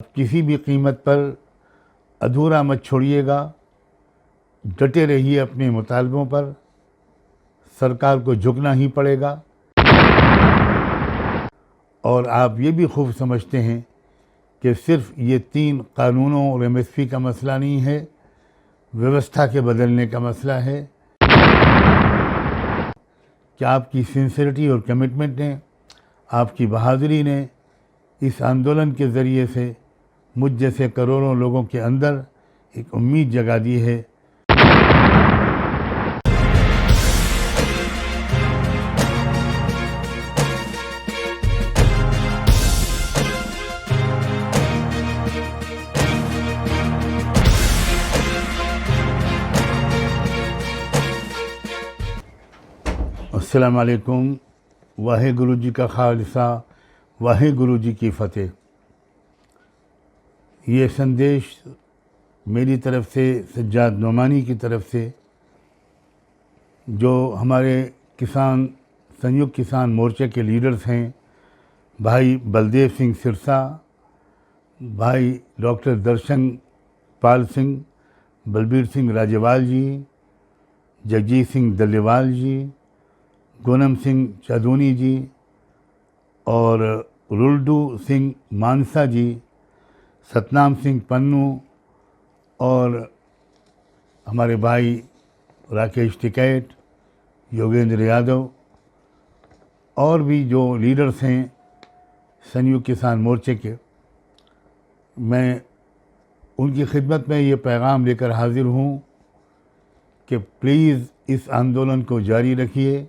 किसी भी कीमत पर अधूरा मत छोड़िएगा, डटे रहिए अपने मुतालबों पर। सरकार को झुकना ही पड़ेगा। और आप ये भी खूब समझते हैं कि सिर्फ ये 3 कानूनों और एमएसपी का मसला नहीं है, व्यवस्था के बदलने का मसला है। कि आपकी सिंसियरिटी और कमिटमेंट ने, आपकी बहादुरी ने इस आंदोलन के ज़रिए से मुझ जैसे करोड़ों लोगों के अंदर एक उम्मीद जगा दी है। अस्सलाम वालेकुम। वाहेगुरु जी का खालसा, वाहेगुरु जी की फ़तेह। ये संदेश मेरी तरफ से, सज्जाद नोमानी की तरफ से, जो हमारे किसान संयुक्त किसान मोर्चे के लीडर्स हैं, भाई बलदेव सिंह सिरसा, भाई डॉक्टर दर्शन पाल सिंह, बलबीर सिंह राजेवाल जी, जगजीत सिंह दल्लेवाल जी, गोनम सिंह चादूनी जी और रुल्डू सिंह मानसा जी, सतनाम सिंह पन्नू और हमारे भाई राकेश टिकैत, योगेंद्र यादव और भी जो लीडर्स हैं संयुक्त किसान मोर्चे के, मैं उनकी खिदमत में ये पैगाम लेकर हाज़िर हूँ कि प्लीज़ इस आंदोलन को जारी रखिए।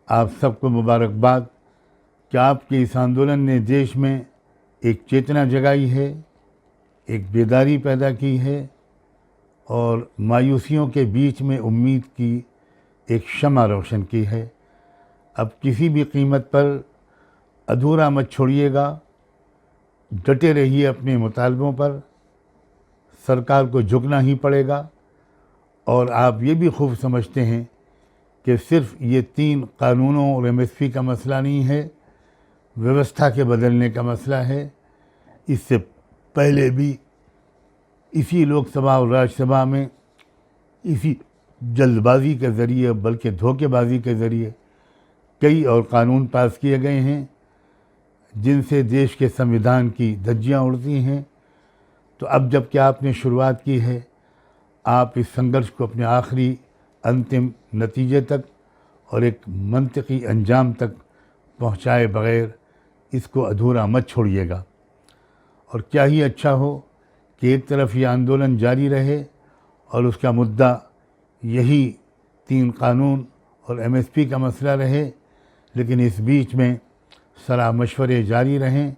आप सबको मुबारकबाद कि आपके इस आंदोलन ने देश में एक चेतना जगाई है, एक बेदारी पैदा की है और मायूसियों के बीच में उम्मीद की एक शम्मा रोशन की है। अब किसी भी कीमत पर अधूरा मत छोड़िएगा, डटे रहिए अपने मुतालबों पर। सरकार को झुकना ही पड़ेगा। और आप ये भी खूब समझते हैं कि सिर्फ ये 3 कानूनों और एमएसपी का मसला नहीं है, व्यवस्था के बदलने का मसला है। इससे पहले भी इसी लोकसभा और राज्यसभा में इसी जल्दबाजी के ज़रिए, बल्कि धोखेबाजी के ज़रिए कई और कानून पास किए गए हैं जिनसे देश के संविधान की धज्जियाँ उड़ती हैं। तो अब जबकि आपने शुरुआत की है, आप इस संघर्ष को अपने आखिरी अंतिम नतीजे तक और एक मंतकी अंजाम तक पहुंचाए बग़ैर इसको अधूरा मत छोड़िएगा। और क्या ही अच्छा हो कि एक तरफ ये आंदोलन जारी रहे और उसका मुद्दा यही 3 कानून और एमएसपी का मसला रहे, लेकिन इस बीच में सलाह मशवरे जारी रहें।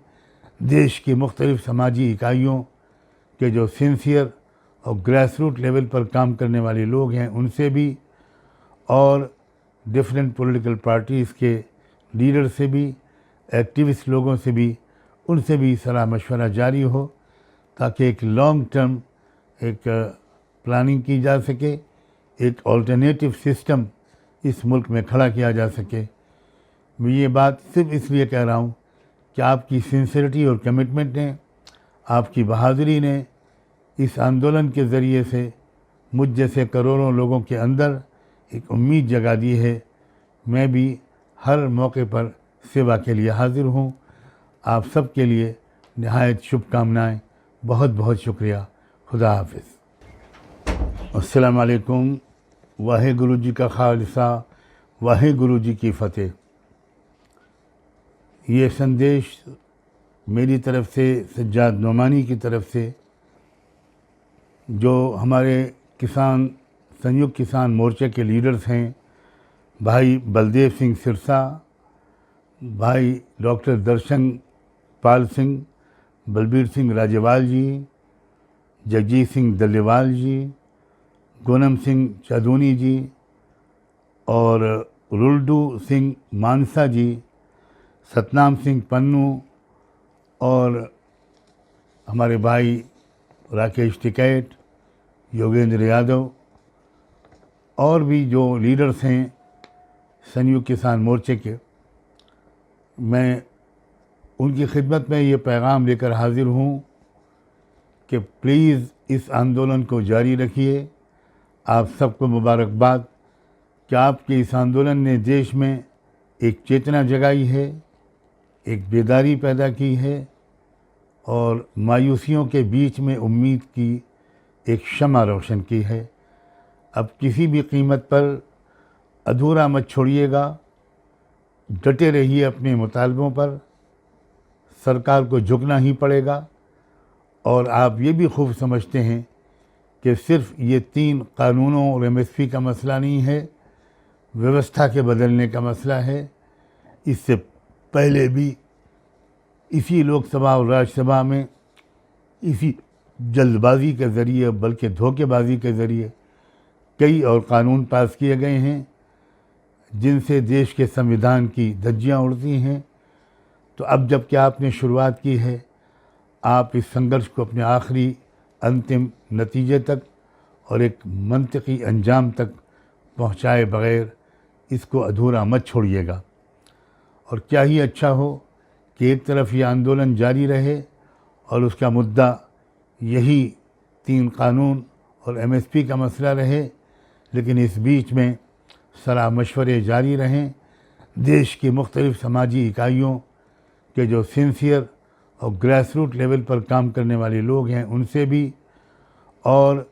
देश की मुख्तलिफ़ समाजी इकाइयों के जो सिंसियर और ग्रास रूट लेवल पर काम करने वाले लोग हैं उनसे भी, और डिफरेंट पॉलिटिकल पार्टीज़ के लीडर से भी, एक्टिविस्ट लोगों से भी, उनसे भी सलाह मशवरा जारी हो ताकि एक लॉन्ग टर्म एक प्लानिंग की जा सके, एक ऑल्टरनेटिव सिस्टम इस मुल्क में खड़ा किया जा सके। मैं ये बात सिर्फ इसलिए कह रहा हूँ कि आपकी सिंसियरिटी और कमिटमेंट ने, आपकी बहादुरी ने इस आंदोलन के ज़रिए से मुझ जैसे करोड़ों लोगों के अंदर एक उम्मीद जगा दी है। मैं भी हर मौके पर सेवा के लिए हाज़िर हूँ। आप सब के लिए निहायत शुभकामनाएँ। बहुत बहुत शुक्रिया। खुदा हाफिज़। अस्सलाम वालेकुम। वाहेगुरु जी का खालसा, वाहेगुरु जी की फ़तेह। ये संदेश मेरी तरफ से, सज्जाद नोमानी की तरफ से, जो हमारे किसान संयुक्त किसान मोर्चे के लीडर्स हैं, भाई बलदेव सिंह सिरसा, भाई डॉक्टर दर्शन पाल सिंह, बलबीर सिंह राजेवाल जी, जगजीत सिंह दल्लेवाल जी, गोनम सिंह चादूनी जी और रुल्डू सिंह मानसा जी, सतनाम सिंह पन्नू और हमारे भाई राकेश टिकैत, योगेंद्र यादव और भी जो लीडर्स हैं संयुक्त किसान मोर्चे के, मैं उनकी खिदमत में ये पैगाम लेकर हाज़िर हूँ कि प्लीज़ इस आंदोलन को जारी रखिए। आप सबको मुबारकबाद कि आपके इस आंदोलन ने देश में एक चेतना जगाई है, एक बेदारी पैदा की है और मायूसियों के बीच में उम्मीद की एक शम्मा रोशन की है। अब किसी भी कीमत पर अधूरा मत छोड़िएगा, डटे रहिए अपने मुतालबों पर। सरकार को झुकना ही पड़ेगा। और आप ये भी खूब समझते हैं कि सिर्फ ये 3 कानूनों और MSP का मसला नहीं है, व्यवस्था के बदलने का मसला है। इससे पहले भी इसी लोकसभा और राज्यसभा में इसी जल्दबाजी के ज़रिए, बल्कि धोखेबाजी के ज़रिए कई और कानून पास किए गए हैं जिनसे देश के संविधान की धज्जियाँ उड़ती हैं। तो अब जबकि आपने शुरुआत की है, आप इस संघर्ष को अपने आखिरी अंतिम नतीजे तक और एक मंतकी अंजाम तक पहुंचाए बगैर इसको अधूरा मत छोड़िएगा। और क्या ही अच्छा हो कि एक तरफ ये आंदोलन जारी रहे और उसका मुद्दा यही 3 कानून और MSP का मसला रहे, लेकिन इस बीच में सलाह मशवरे जारी रहें। देश की मुख्तलिफ़ समाजी इकाइयों के जो सिंसियर और ग्रास रूट लेवल पर काम करने वाले लोग हैं उनसे भी, और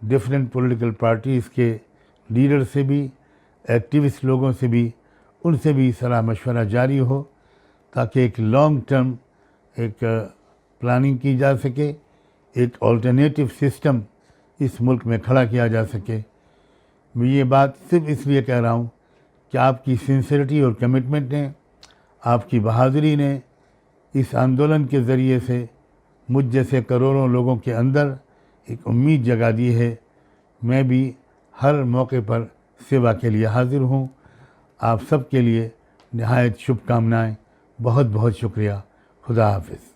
डिफरेंट पॉलिटिकल पार्टीज़ के लीडर से भी, एक्टिविस्ट लोगों से भी, उनसे भी सलाह मशवरा जारी हो ताकि एक लॉन्ग टर्म एक प्लानिंग की जा सके, एक ऑल्टरनेटिव सिस्टम इस मुल्क में खड़ा किया जा सके। मैं ये बात सिर्फ इसलिए कह रहा हूँ कि आपकी सिंसियरिटी और कमिटमेंट ने, आपकी बहादुरी ने इस आंदोलन के ज़रिए से मुझ जैसे करोड़ों लोगों के अंदर एक उम्मीद जगा दी है। मैं भी हर मौके पर सेवा के लिए हाजिर हूँ। आप सब के लिए निहायत शुभकामनाएँ। बहुत बहुत शुक्रिया। खुदा हाफिज़।